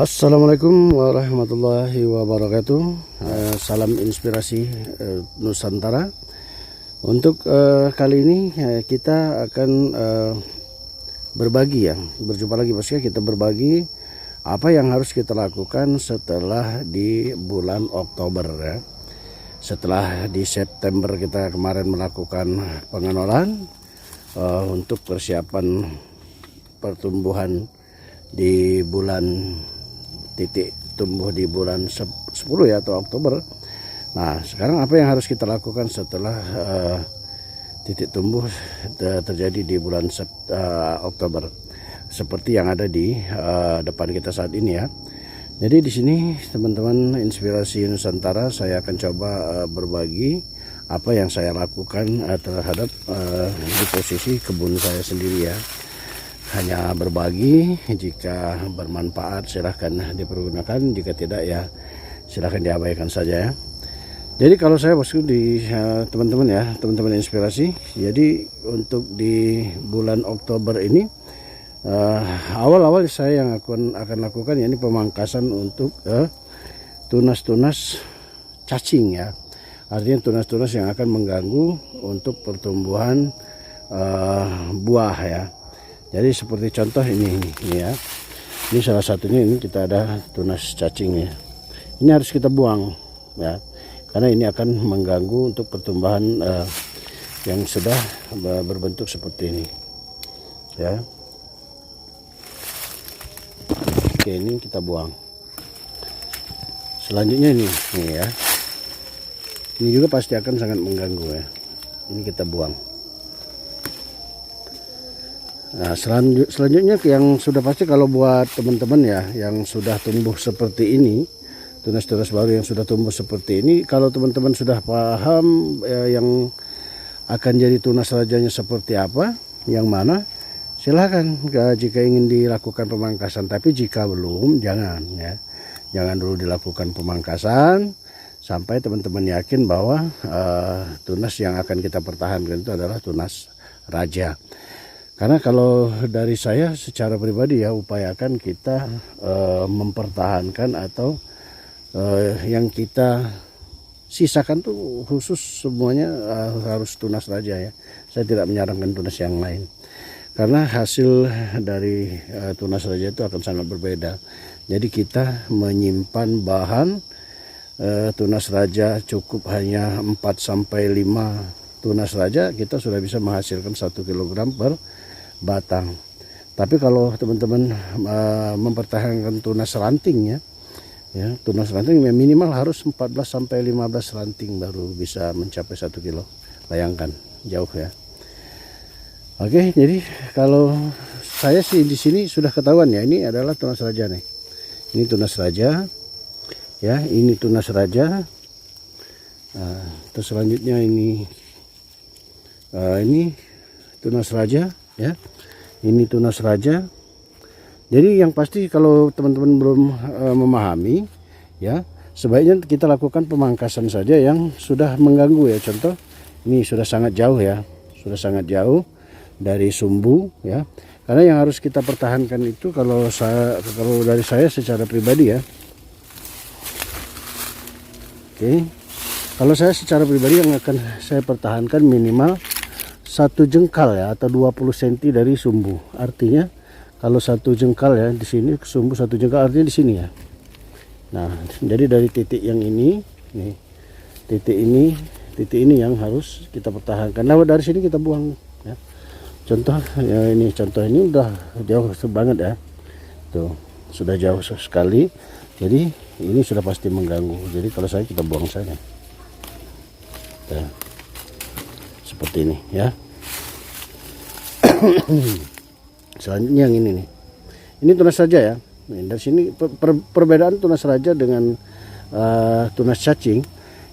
Assalamualaikum warahmatullahi wabarakatuh. Salam inspirasi Nusantara. Untuk kali ini kita akan berbagi ya, berjumpa lagi bosnya. Kita berbagi apa yang harus kita lakukan setelah di bulan Oktober ya. Setelah di September kita kemarin melakukan pengenolan untuk persiapan pertumbuhan di bulan titik tumbuh di bulan 10 ya atau Oktober. Nah sekarang apa yang harus kita lakukan setelah titik tumbuh terjadi di bulan Oktober seperti yang ada di depan kita saat ini ya. Jadi di sini teman-teman inspirasi Nusantara, saya akan coba berbagi apa yang saya lakukan terhadap di posisi kebun saya sendiri ya. Hanya berbagi, jika bermanfaat silahkan dipergunakan, jika tidak ya silahkan diabaikan saja ya. Jadi kalau saya bosku di teman-teman ya, teman-teman inspirasi, jadi untuk di bulan Oktober ini awal-awal saya yang akan lakukan ya, ini pemangkasan untuk tunas-tunas cacing ya. Artinya tunas-tunas yang akan mengganggu untuk pertumbuhan buah ya. Jadi seperti contoh ini ya. Ini salah satunya, ini kita ada tunas cacing ya. Ini harus kita buang ya. Karena ini akan mengganggu untuk pertumbuhan yang sudah berbentuk seperti ini. Ya. Oke, ini kita buang. Selanjutnya ini ya. Ini juga pasti akan sangat mengganggu ya. Ini kita buang. Nah selanjutnya yang sudah pasti kalau buat teman-teman ya yang sudah tumbuh seperti ini, tunas-tunas baru yang sudah tumbuh seperti ini, kalau teman-teman sudah paham yang akan jadi tunas rajanya seperti apa, yang mana, silahkan jika ingin dilakukan pemangkasan. Tapi jika belum, jangan ya, jangan dulu dilakukan pemangkasan sampai teman-teman yakin bahwa tunas yang akan kita pertahankan itu adalah tunas raja. Karena kalau dari saya secara pribadi ya, upayakan kita mempertahankan atau yang kita sisakan tuh khusus semuanya harus tunas raja ya. Saya tidak menyarankan tunas yang lain. Karena hasil dari tunas raja itu akan sangat berbeda. Jadi kita menyimpan bahan tunas raja cukup hanya 4-5 tunas raja, kita sudah bisa menghasilkan 1 kg per batang. Tapi kalau teman-teman mempertahankan tunas ranting ya, tunas ranting minimal harus 14-15 ranting baru bisa mencapai 1 kilo. Bayangkan jauh ya. Oke, jadi kalau saya sih di sini sudah ketahuan ya, ini adalah tunas raja nih. Ini tunas raja ya, ini tunas raja. Nah, terus selanjutnya ini tunas raja ya, ini tunas raja. Jadi yang pasti kalau teman-teman belum memahami ya, sebaiknya kita lakukan pemangkasan saja yang sudah mengganggu ya. Contoh ini sudah sangat jauh ya, sudah sangat jauh dari sumbu ya. Karena yang harus kita pertahankan itu kalau dari saya secara pribadi ya. Oke, kalau saya secara pribadi yang akan saya pertahankan minimal 1 jengkal ya, atau 20 cm dari sumbu. Artinya kalau 1 jengkal ya di sini ke sumbu 1 jengkal, artinya di sini ya. Nah jadi dari titik yang ini nih, titik ini yang harus kita pertahankan. Nah dari sini kita buang ya. Contoh ya, ini contoh ini udah jauh banget ya, tuh sudah jauh sekali. Jadi ini sudah pasti mengganggu. Jadi kalau saya, kita buang saja. Nah, seperti ini ya. Selanjutnya yang ini nih, ini tunas raja ya. Nah, dari sini perbedaan tunas raja dengan tunas cacing.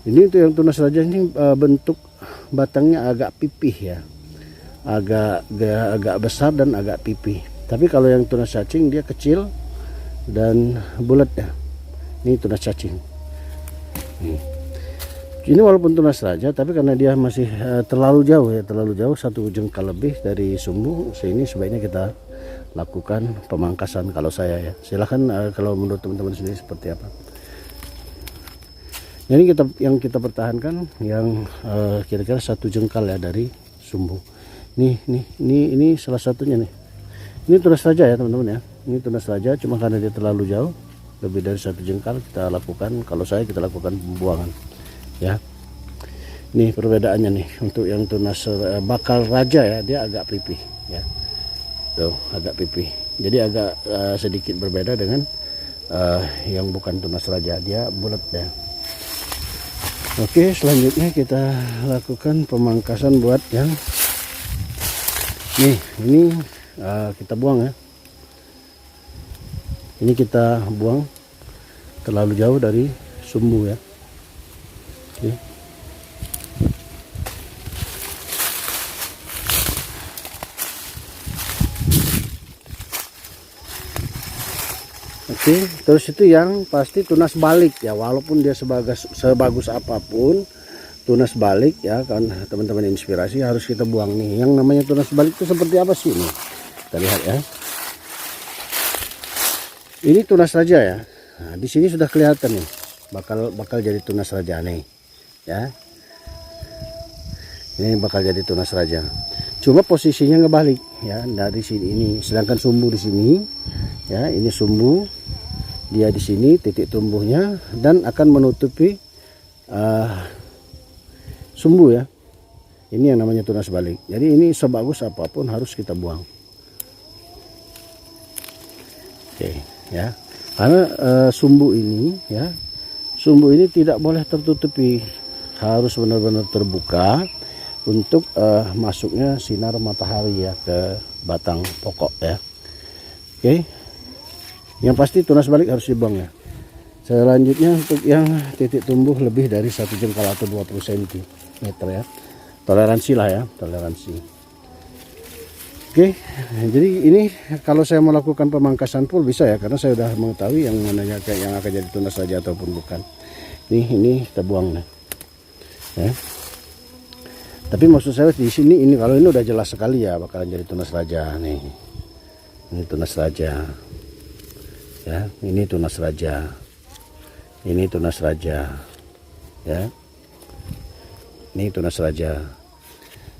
Ini tuh yang tunas raja ini bentuk batangnya agak pipih ya, agak besar dan agak pipih. Tapi kalau yang tunas cacing dia kecil dan bulat ya. Ini tunas cacing. Ini walaupun tunas raja, tapi karena dia masih terlalu jauh ya, terlalu jauh 1 jengkal lebih dari sumbu, sini sebaiknya kita lakukan pemangkasan kalau saya ya. Silahkan kalau menurut teman-teman sendiri seperti apa. Jadi yang kita pertahankan yang kira-kira 1 jengkal ya dari sumbu. Ini salah satunya nih. Ini tunas raja ya teman-teman ya. Ini tunas raja, cuma karena dia terlalu jauh, lebih dari 1 jengkal, kita lakukan, kalau saya kita lakukan pembuangan ya. Nih perbedaannya nih, untuk yang tunas bakal raja ya, dia agak pipih ya. Tuh agak pipih. Jadi agak sedikit berbeda dengan yang bukan tunas raja, dia bulat ya. Oke, selanjutnya kita lakukan pemangkasan buat yang nih, ini kita buang ya. Ini kita buang terlalu jauh dari sumbu ya. Oke. Oke, terus itu yang pasti tunas balik ya, walaupun dia sebagus apapun tunas balik ya, kan teman-teman inspirasi harus kita buang nih. Yang namanya tunas balik itu seperti apa sih nih? Kita lihat ya. Ini tunas raja ya. Nah, di sini sudah kelihatan nih, bakal jadi tunas raja nih ya. Ini bakal jadi tunas raja. Cuma posisinya ngebalik ya, dari sini ini, sedangkan sumbu di sini ya, ini sumbu, dia di sini titik tumbuhnya dan akan menutupi sumbu ya. Ini yang namanya tunas balik. Jadi ini sebagus apapun harus kita buang. Oke ya, karena sumbu ini ya, sumbu ini tidak boleh tertutupi, harus benar-benar terbuka untuk masuknya sinar matahari ya ke batang pokok ya. Oke, yang pasti tunas balik harus dibuang ya. Selanjutnya untuk yang titik tumbuh lebih dari 1 jengkal atau 20 cm ya, toleransi lah ya, toleransi. Oke, jadi ini kalau saya melakukan pemangkasan full bisa ya, karena saya sudah mengetahui yang mananya yang akan jadi tunas raja ataupun bukan. Ini kita buang nih ya. Tapi maksud saya di sini, ini kalau ini udah jelas sekali ya bakalan jadi tunas raja nih. Ini tunas raja ya, ini tunas raja, ini tunas raja ya, ini tunas raja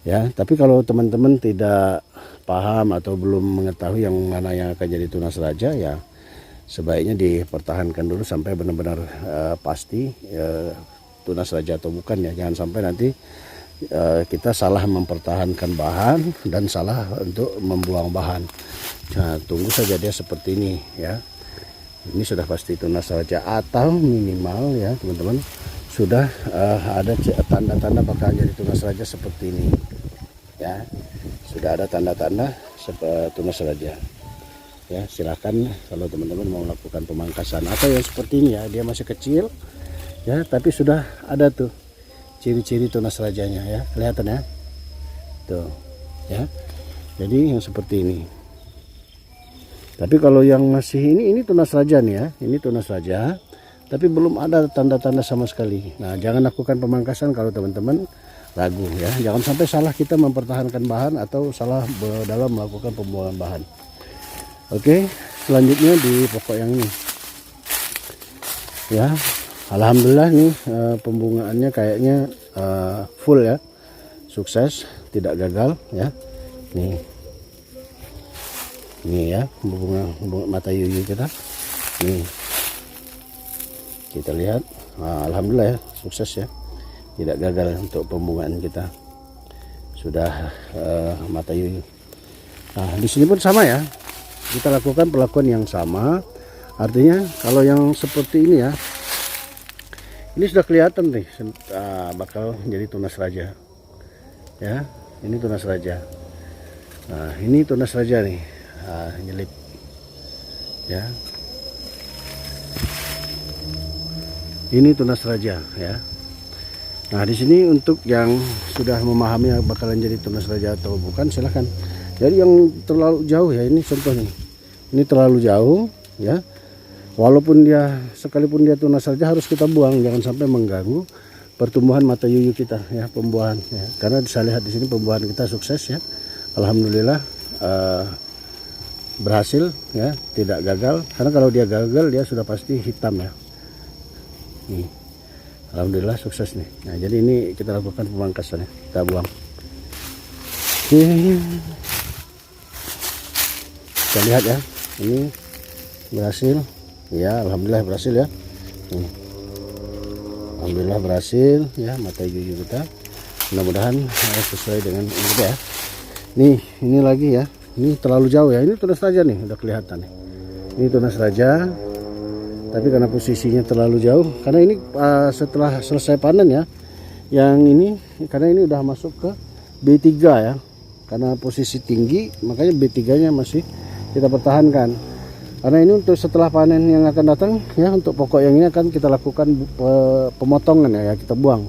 ya. Tapi kalau teman-teman tidak paham atau belum mengetahui yang mana yang akan jadi tunas raja ya, sebaiknya dipertahankan dulu sampai benar-benar pasti tunas raja atau bukan ya. Jangan sampai nanti kita salah mempertahankan bahan dan salah untuk membuang bahan. Nah, tunggu saja dia seperti ini ya. Ini sudah pasti tunas raja atau minimal ya teman-teman sudah ada tanda-tanda bakal jadi tunas raja seperti ini ya. Sudah ada tanda-tanda tunas raja ya. Silahkan kalau teman-teman mau melakukan pemangkasan atau yang seperti ini ya, dia masih kecil ya, tapi sudah ada tuh ciri-ciri tunas rajanya ya, kelihatan ya tuh ya. Jadi yang seperti ini. Tapi kalau yang masih ini tunas raja nih ya, ini tunas raja tapi belum ada tanda-tanda sama sekali. Nah, jangan lakukan pemangkasan kalau teman-teman ragu ya. Jangan sampai salah kita mempertahankan bahan atau salah dalam melakukan pembuangan bahan. Oke, selanjutnya di pokok yang ini ya. Alhamdulillah nih pembungaannya kayaknya full ya, sukses, tidak gagal ya. Nih ya, bunga mata yuyu kita nih, kita lihat. Nah, alhamdulillah ya, sukses ya, tidak gagal untuk pembungaan kita, sudah mata yuyu. Nah, di sini pun sama ya, kita lakukan perlakuan yang sama. Artinya kalau yang seperti ini ya, ini sudah kelihatan nih bakal jadi tunas raja ya. Ini tunas raja. Nah, ini tunas raja nih, nyelip ya. Ini tunas raja ya. Nah, di sini untuk yang sudah memahami bakalan jadi tunas raja atau bukan, silahkan. Jadi yang terlalu jauh ya, ini contoh nih, ini terlalu jauh ya. Walaupun dia sekalipun dia tunas raja harus kita buang, jangan sampai mengganggu pertumbuhan mata yuyu kita ya, pembuahan ya. Karena bisa lihat di sini pembuahan kita sukses ya, alhamdulillah. berhasil ya, tidak gagal, karena kalau dia gagal dia sudah pasti hitam ya. Nih, alhamdulillah sukses nih. Nah, jadi ini kita lakukan pemangkasan ya, kita buang. Oke, kita lihat ya, ini berhasil ya, alhamdulillah berhasil ya. Alhamdulillah berhasil ya, mata gigi kita mudah-mudahan sesuai dengan ini ya. Nih, ini lagi ya, ini terlalu jauh ya, ini tunas raja nih, udah kelihatan nih. Ini tunas raja, tapi karena posisinya terlalu jauh, karena ini setelah selesai panen ya, yang ini karena ini udah masuk ke B3 ya, karena posisi tinggi makanya B3 nya masih kita pertahankan. Karena ini untuk setelah panen yang akan datang ya, untuk pokok yang ini akan kita lakukan pemotongan ya, kita buang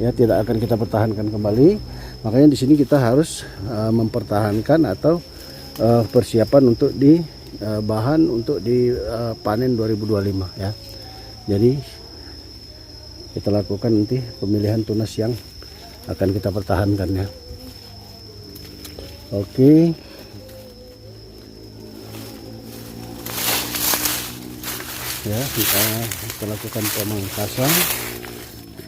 ya, tidak akan kita pertahankan kembali. Makanya di sini kita harus mempertahankan atau persiapan untuk di bahan untuk dipanen 2025 ya. Jadi kita lakukan nanti pemilihan tunas yang akan kita pertahankan ya. Oke. Ya, kita lakukan pemangkasan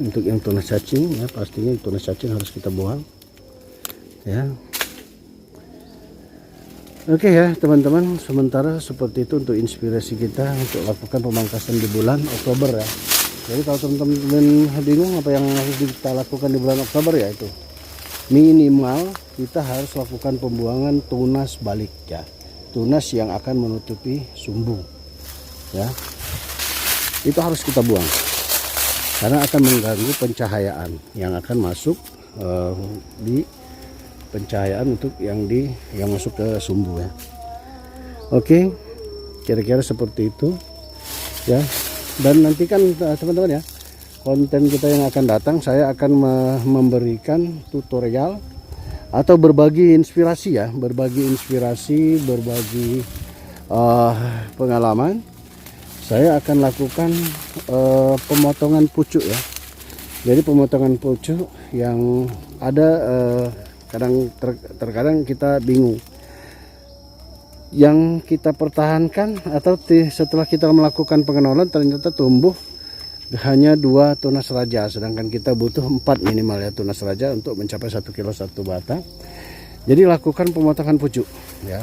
untuk yang tunas cacing ya, pastinya tunas cacing harus kita buang ya. Oke ya teman-teman, sementara seperti itu untuk inspirasi kita untuk lakukan pemangkasan di bulan Oktober ya. Jadi kalau teman-teman bingung apa yang harus kita lakukan di bulan Oktober, ya itu minimal kita harus lakukan pembuangan tunas balik ya, tunas yang akan menutupi sumbu ya, itu harus kita buang karena akan mengganggu pencahayaan yang akan masuk di pencahayaan untuk yang masuk ke sumbu ya. Oke, kira-kira seperti itu ya. Dan nanti kan teman-teman ya, konten kita yang akan datang saya akan memberikan tutorial atau berbagi inspirasi ya, berbagi pengalaman. Saya akan lakukan pemotongan pucuk ya. Jadi pemotongan pucuk yang ada terkadang kita bingung yang kita pertahankan atau setelah kita melakukan pengenalan ternyata tumbuh hanya 2 tunas raja, sedangkan kita butuh 4 minimal ya tunas raja untuk mencapai 1 kilo 1 batang. Jadi lakukan pemotongan pucuk ya,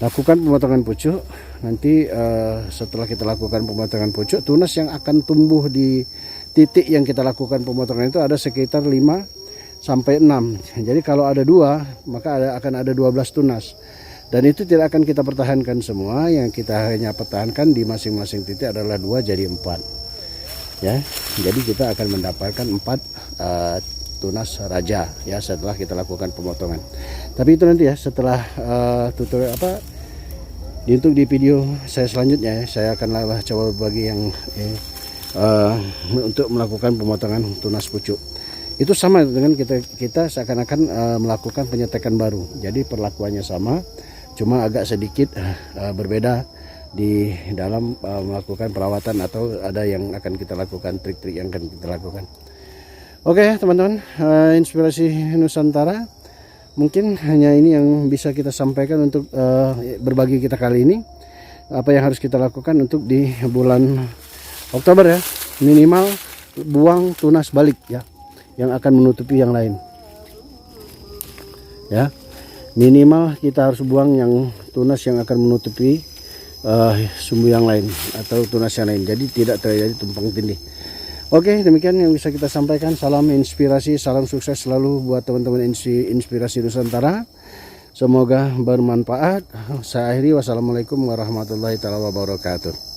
lakukan pemotongan pucuk. Nanti setelah kita lakukan pemotongan pucuk, tunas yang akan tumbuh di titik yang kita lakukan pemotongan itu ada sekitar 5 sampai 6. Jadi kalau ada 2 maka akan ada 12 tunas, dan itu tidak akan kita pertahankan semua. Yang kita hanya pertahankan di masing-masing titik adalah 2 jadi 4 ya. Jadi kita akan mendapatkan 4 tunas raja ya setelah kita lakukan pemotongan. Tapi itu nanti ya setelah tutorial untuk di video saya selanjutnya ya, saya akan coba berbagi yang untuk melakukan pemotongan tunas pucuk. Itu sama dengan kita seakan-akan melakukan penyetekan baru. Jadi perlakuannya sama, cuma agak sedikit berbeda di dalam melakukan perawatan, atau ada yang akan kita lakukan, trik-trik yang akan kita lakukan. Oke teman-teman, inspirasi Nusantara mungkin hanya ini yang bisa kita sampaikan untuk berbagi kita kali ini. Apa yang harus kita lakukan untuk di bulan Oktober ya, minimal buang tunas balik ya, yang akan menutupi yang lain ya. Minimal kita harus buang yang tunas yang akan menutupi sumbu yang lain atau tunas yang lain, jadi tidak terjadi tumpang tindih. Oke, demikian yang bisa kita sampaikan. Salam inspirasi, salam sukses selalu buat teman-teman inspirasi Nusantara. Semoga bermanfaat. Saya akhiri, wassalamualaikum warahmatullahi wabarakatuh.